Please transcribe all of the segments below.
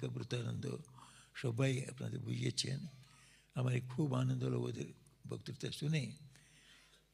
একাগ্রতানন্দ সবাই আপনাদের বুঝিয়েছেন। আমার খুব আনন্দ হলো ওদের বক্তৃতা শুনে।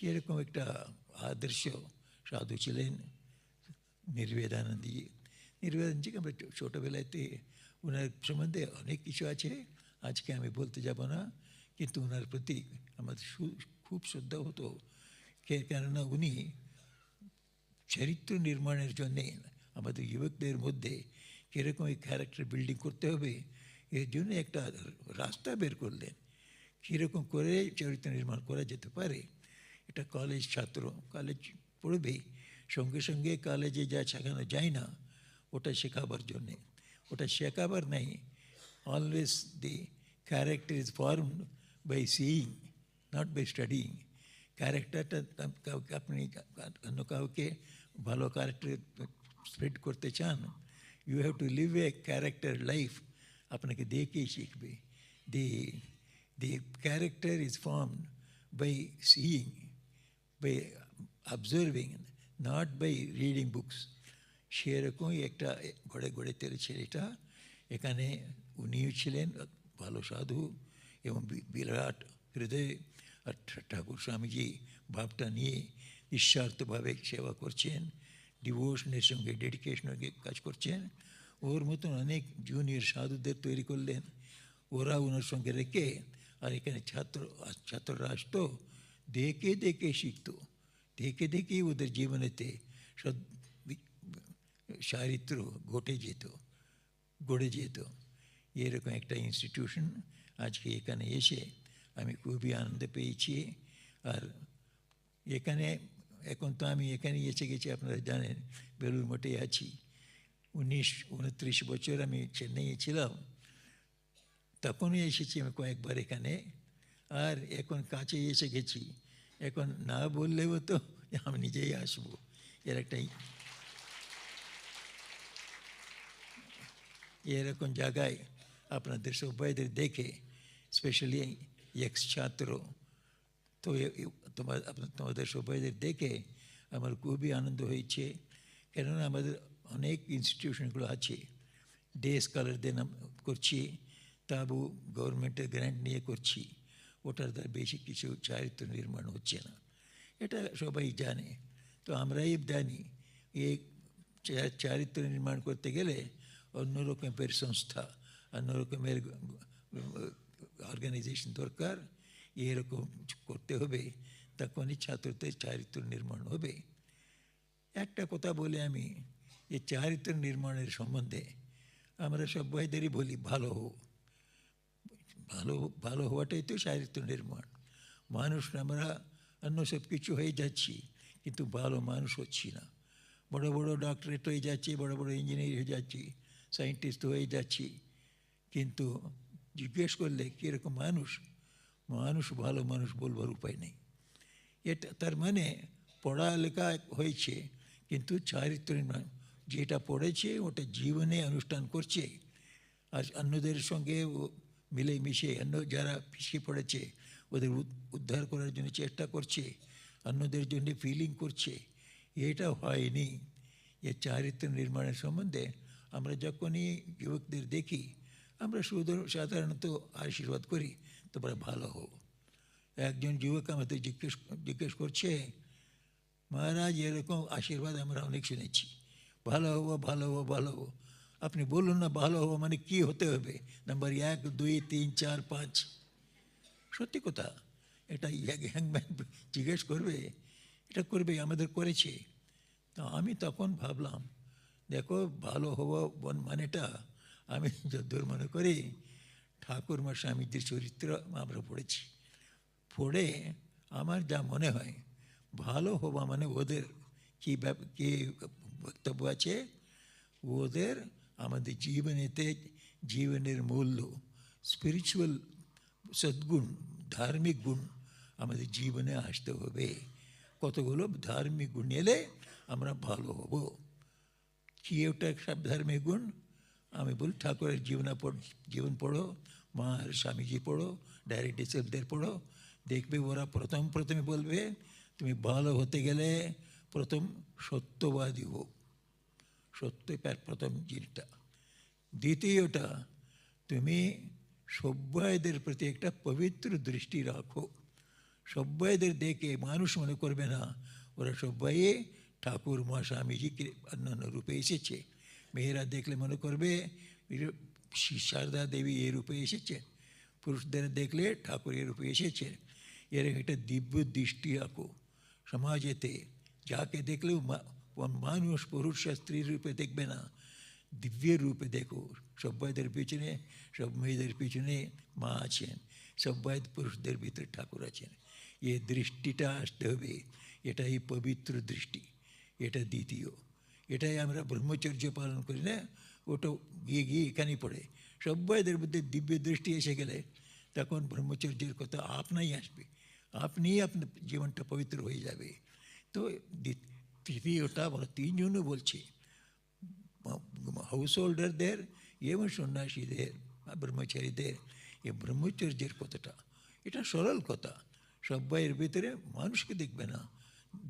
কীরকম একটা আদর্শ সাধু ছিলেন নির্বেদানন্দজি। নির্বেদানন্দজিকে আমরা ছোটোবেলাতে ওনার সম্বন্ধে অনেক কিছু আছে, আজকে আমি বলতে যাব না, কিন্তু ওনার প্রতি আমাদের খুব শ্রদ্ধা হতো। কেননা উনি চরিত্র নির্মাণের জন্যে আমাদের যুবকদের মধ্যে কীরকম এই ক্যারেক্টার বিল্ডিং করতে হবে এর জন্য একটা রাস্তা বের করলেন, কীরকম করে চরিত্র নির্মাণ করা যেতে পারে। এটা কলেজ ছাত্র কলেজ পড়বে, সঙ্গে সঙ্গে কলেজে যা শেখানো যায় না ওটা শেখাবার জন্যে, ওটা শেখাবার নাই। Always the character is formed by seeing, not by studying. ক্যারেক্টারটা আপনি অন্য কাউকে ভালো ক্যারেক্টার স্প্রেড করতে চান, you have to live a character life, আপনাকে দেখেই শিখবে। The character is formed by seeing, by observing, not by reading books. সেরকমই একটা গড়ে গড়ে তেলে ছেলেটা এখানে উনিও ছিলেন ভালো সাধু এবং বিরাট হৃদয়। আর ঠাকুর স্বামীজি ভাবটা নিয়ে নিঃস্বার্থভাবে সেবা করছেন, ডিভোশনের সঙ্গে ডেডিকেশনের কাজ করছেন। ওর মতন অনেক জুনিয়র সাধুদের তৈরি করলেন, ওরা ওনার সঙ্গে রেখে। আর এখানে ছাত্ররা আসতো, দেখে দেখে শিখতো, দেখে দেখেই ওদের জীবনেতে সব চারিত্র গড়ে যেত। এরকম একটা ইনস্টিটিউশন আজকে এখানে এসে আমি খুবই আনন্দ পেয়েছি। আর এখানে এখন তো আমি এখানে এসে গেছি, আপনারা জানেন বেলুড় মঠে আছি। 29 বছর আমি চেন্নাইয়ে ছিলাম, তখনই এসেছি আমি কয়েকবার এখানে। আর এখন কাছে এসে গেছি, এখন না বললেও তো আমি নিজেই আসবো। এরকম জায়গায় আপনাদের সবাইদের দেখে, স্পেশালি এক্স ছাত্র, তো তোমাদের সবাইদের দেখে আমার খুবই আনন্দ হয়েছে। কেননা আমাদের অনেক ইনস্টিটিউশনগুলো আছে, ডে স্কলারদের নাম করছি, তাবু গভর্নমেন্টের গ্র্যান্ট নিয়ে করছি, ওটার দ্বারা বেশি কিছু চারিত্র নির্মাণ হচ্ছে না, এটা সবাই জানে। তো আমরাই জানি এই চারিত্র নির্মাণ করতে গেলে অন্য রকমের সংস্থা, অন্য রকমের অর্গানাইজেশন দরকার। এরকম করতে হবে, তখনই ছাত্রদের চারিত্র নির্মাণ হবে। একটা কথা বলে আমি এই চারিত্র নির্মাণের সম্বন্ধে আমরা সবাইদেরই বলি ভালো হো, ভালো হওয়াটাই তো চারিত্র নির্মাণ। মানুষ আমরা অন্য সব কিছু হয়ে যাচ্ছি, কিন্তু ভালো মানুষ হচ্ছি না। বড় বড় ডক্টরেট হয়ে যাচ্ছি, বড় বড় ইঞ্জিনিয়ার হয়ে যাচ্ছি, সায়েন্টিস্ট হয়ে যাচ্ছি, কিন্তু জিজ্ঞেস করলে কীরকম মানুষ ভালো মানুষ বলবার উপায় নেই। এটা তার মানে পড়ালেখা হয়েছে, কিন্তু চারিত্র নির্মাণ যেটা পড়েছে ওটা জীবনে অনুষ্ঠান করছে, আর অন্যদের সঙ্গে মিলেমিশে অন্য যারা পিছিয়ে পড়েছে ওদের উদ্ধার করার জন্য চেষ্টা করছে, অন্যদের জন্য ফিলিং করছে। এটা হয়নি। এ চারিত্র নির্মাণের সম্বন্ধে আমরা যখনই যুবকদের দেখি, আমরা সাধারণত আশীর্বাদ করি, তোমরা ভালো হও। একজন যুবক আমাদের জিজ্ঞেস করছে, মহারাজ এরকম আশীর্বাদ আমরা অনেক শুনেছি, ভালো হবো ভালো হবো ভালো হবো, আপনি বলুন না ভালো হবো মানে কী হতে হবে, নাম্বার 1 2 3 4 5। সত্যি কথা, এটা ইয়াংম্যান জিজ্ঞেস করবে, এটা করবে, আমাদের করেছে। তো আমি তখন ভাবলাম, দেখো ভালো হওয়া মানেটা আমি যদ্দূর মনে করি ঠাকুরমা স্বামীজির চরিত্র আমরা পড়েছি, পড়ে আমার যা মনে হয় ভালো হওয়া মানে ওদের কী বক্তব্য আছে, ওদের আমাদের জীবনের মূল্য, স্পিরিচুয়াল সদ্গুণ, ধার্মিক গুণ আমাদের জীবনে আসতে হবে। কতগুলো ধার্মিক গুণ এলে আমরা ভালো হব। কী ওটা সব ধার্মিক গুণ? আমি বলি ঠাকুরের জীবন পড়ো, মা আর স্বামীজি পড়ো, ডাইরেক্ট ডিসেপদের পড়ো, দেখবে ওরা প্রথমে বলবে তুমি ভালো হতে গেলে প্রথম সত্যবাদী হোক। সত্যই প্রথম জিনিসটা। দ্বিতীয়টা, তুমি সব্বাইদের প্রতি একটা পবিত্র দৃষ্টি রাখো। সব্বাইদের দেখে মানুষ মনে করবে না ওরা সবাই ঠাকুর মা স্বামীজিকে অন্যান্য রূপে এসেছে। মেয়েরা দেখলে মনে করবে শারদা দেবী এ রূপে এসেছে, পুরুষদের দেখলে ঠাকুর এ রূপে এসেছে। এর একটা দিব্য দৃষ্টি রাখো সমাজেতে। যাকে দেখলেও মানুষ পুরুষ স্ত্রীর রূপে দেখবে না, দিব্য রূপে দেখো। সব্বাইদের পিছনে, সব মেয়েদের পিছনে মা আছেন, সব্বাই পুরুষদের ভিতরে ঠাকুর আছেন। এই দৃষ্টিটা আসতে হবে, এটাই পবিত্র দৃষ্টি। এটা দ্বিতীয়। এটাই আমরা ব্রহ্মচর্য পালন করি না, ওটা গিয়ে গিয়ে এখানেই পড়ে। সব্বাইদের মধ্যে দিব্য দৃষ্টি এসে গেলে তখন ব্রহ্মচর্যের কথা আপনাই আসবে, আপনিই আপনার জীবনটা পবিত্র হয়ে যাবে। তো তৃতীয়টা আমরা তিনজনও বলছি, হাউস হোল্ডারদের এবং সন্ন্যাসীদের, ব্রহ্মচারীদের, এই ব্রহ্মচর্যের কথাটা এটা সরল কথা। সব্বাইয়ের ভিতরে মানুষকে দেখবে না,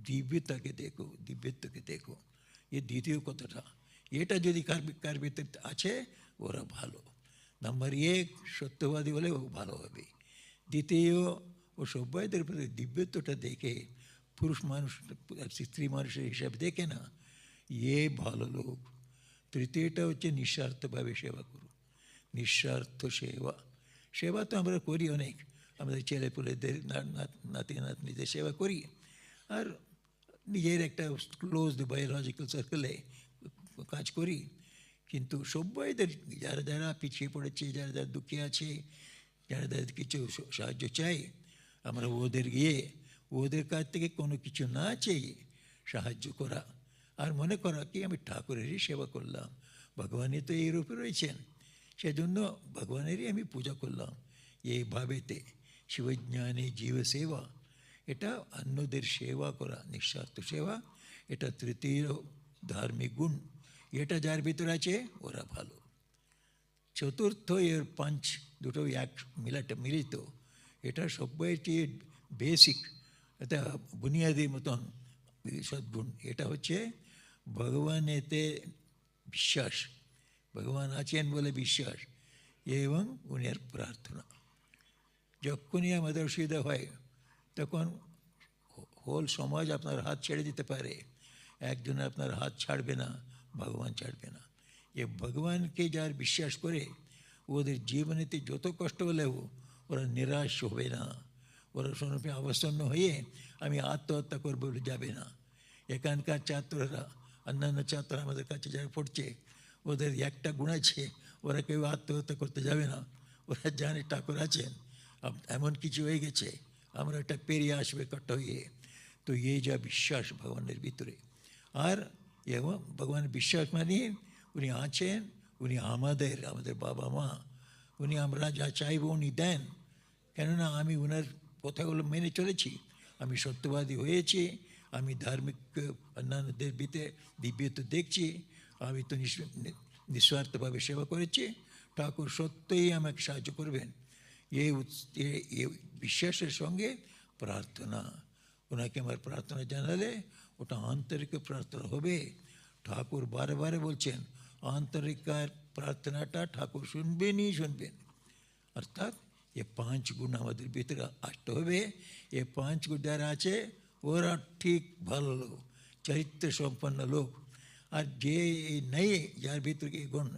দিব্যতাকে দেখো, দিব্যত্বকে দেখো। এই দ্বিতীয় কথাটা, এটা যদি কার ভিতরে আছে ওরা ভালো। নাম্বার এক, সত্যবাদী হলে ও ভালো হবে। দ্বিতীয়, ও সব্বাইদের ভিতরে দিব্যত্বটা দেখে, পুরুষ মানুষ স্ত্রী মানুষের হিসাবে দেখে না, এ ভালো লোক। তৃতীয়টা হচ্ছে নিঃস্বার্থভাবে সেবা করো, নিঃস্বার্থ সেবা। সেবা তো আমরা করি অনেক, আমাদের ছেলেপুলেদের নাতি নাতনিদের সেবা করি, আর নিজের একটা ক্লোজড বায়োলজিক্যাল সার্কেলে কাজ করি। কিন্তু সব্বাইদের যারা যারা পিছিয়ে পড়েছে, যারা যারা দুঃখে আছে, যারা যাদের কিছু সাহায্য চাই, আমরা ওদের গিয়ে ওদের কাছ থেকে কোনো কিছু না চেয়ে সাহায্য করা, আর মনে করা কি আমি ঠাকুরেরই সেবা করলাম, ভগবানই তো এই রূপে রয়েছেন, সেজন্য ভগবানেরই আমি পূজা করলাম। এই ভাবেতে শিবজ্ঞানী জীব সেবা, এটা অন্যদের সেবা করা, নিঃস্বার্থ সেবা, এটা তৃতীয় ধার্মিক গুণ। এটা যার ভিতরে আছে ওরা ভালো। চতুর্থ, এর পাঁচ দুটো এক মিলিত, এটা সব্বাইয়ের চেয়ে বেসিক, এটা বুনিয়াদি মতন সদ্গুণ। এটা হচ্ছে ভগবানেতে বিশ্বাস, ভগবান আছেন বলে বিশ্বাস, এবং উনার প্রার্থনা। যখনই আমাদের অসুবিধা হয় তখন হোল সমাজ আপনার হাত ছেড়ে দিতে পারে, একজন আপনার হাত ছাড়বে না, ভগবান ছাড়বে না। এ ভগবানকে যার বিশ্বাস করে, ওদের জীবনেতে যত কষ্ট হলেও ওরা নিরাশ হবে না, ওরা স্বরূপে অবসন্ন হয়ে আমি আত্মহত্যা করবো বলে যাবে না। এখানকার ছাত্ররা, অন্যান্য ছাত্ররা আমাদের কাছে যারা পড়ছে, ওদের একটা গুণ আছে, ওরা কেউ আত্মহত্যা করতে যাবে না। ওরা জানে ঠাকুর আছেন, এমন কিছু হয়ে গেছে, আমরা এটা পেরিয়ে আসবে কষ্ট হয়ে। তো এই যা বিশ্বাস ভগবানের ভিতরে, আর এবং ভগবানের বিশ্বাস মানে উনি আছেন, উনি আমাদের বাবা মা, উনি আমরা যা চাইব উনি দেন। কেননা আমি ওনার কথাগুলো মেনে চলেছি, আমি সত্যবাদী হয়েছি, আমি ধার্মিক অন্যান্যদের ভিতরে দিব্যত্ব দেখছি, আমি তো নিঃস্বার্থভাবে সেবা করেছি, ঠাকুর সত্যই আমাকে সাহায্য করবেন। এই বিশ্বাসের সঙ্গে প্রার্থনা, ওনাকে আমার প্রার্থনা জানালে ওটা আন্তরিক প্রার্থনা হবে। ঠাকুর বারে বারে বলছেন আন্তরিকার প্রার্থনাটা ঠাকুর শুনবেনই শুনবেন। অর্থাৎ এ পাঁচ গুণ আমাদের ভিতরে আসতে হবে। এ পাঁচ গুণ যারা আছে ওরা ঠিক ভালো লোক, চরিত্র সম্পন্ন লোক। আর যে নেই, যার ভিতরে এই গুণ,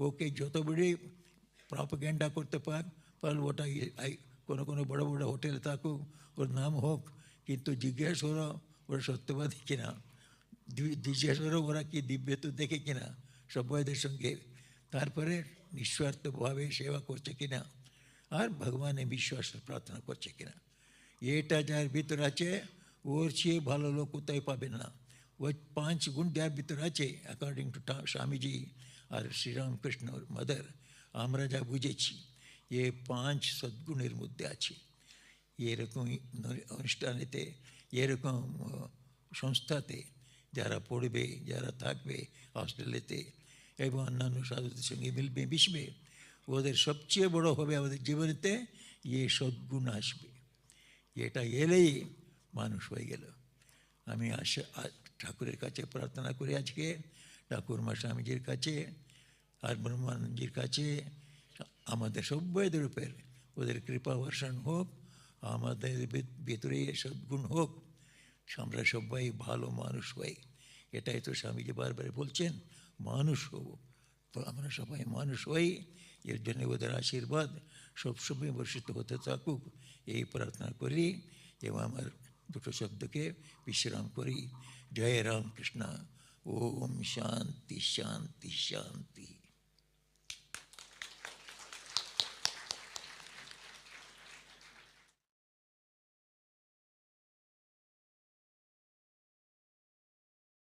ওকে যত বড়ই প্রপাগেন্ডা করতে পারল, ওটা কোনো কোনো বড় বড় হোটেলে থাকুক, ওর নাম হোক, কিন্তু জিজ্ঞেস ওরা ওরা সত্যবাদী কিনা, জিজ্ঞেস ওরা ওরা কি দিব্যত্ব দেখে কিনা সব্বাইদের সঙ্গে, তারপরে নিঃস্বার্থভাবে সেবা করছে কিনা, আর ভগবানে বিশ্বাস প্রার্থনা করছে কিনা। এটা যার ভিতর আছে ওর চেয়ে ভালো লোক কোথায় পাবে না। ওই পাঁচ গুণ যার ভিতর আছে, অ্যাকর্ডিং টু স্বামীজি আর শ্রীরামকৃষ্ণর মাদার, আমরা যা বুঝেছি এ পাঁচ সদ্গুণের মধ্যে আছে। এরকম অনুষ্ঠানেতে, এরকম সংস্থাতে যারা পড়বে, যারা থাকবে হস্টেলেতে এবং অন্যান্য সাধুদের সঙ্গে মিলবে, মিশবে, ওদের সবচেয়ে বড় হবে আমাদের জীবনেতে এ সদ্গুণ আসবে। এটা এলেই মানুষ হয়ে গেল। আমি ঠাকুরের কাছে প্রার্থনা করি আজকে, ঠাকুর মা স্বামীজির কাছে, আর ব্রহ্মানন্দজির কাছে আমাদের সবাইদের উপর ওদের কৃপা বর্ষণ হোক, আমাদের ভিতরে সদ্গুণ হোক, আমরা সবাই ভালো মানুষ হই। এটাই তো স্বামীজি বারবার বলছেন, মানুষ হব। তো আমরা সবাই মানুষ হই, এর জন্য ওদের আশীর্বাদ সবসময় বর্ষিত হতে থাকুক এই প্রার্থনা করি এবং আমার দুটো শব্দকে বিশ্রাম করি। জয় রামকৃষ্ণ। ওম শান্তি শান্তি শান্তি।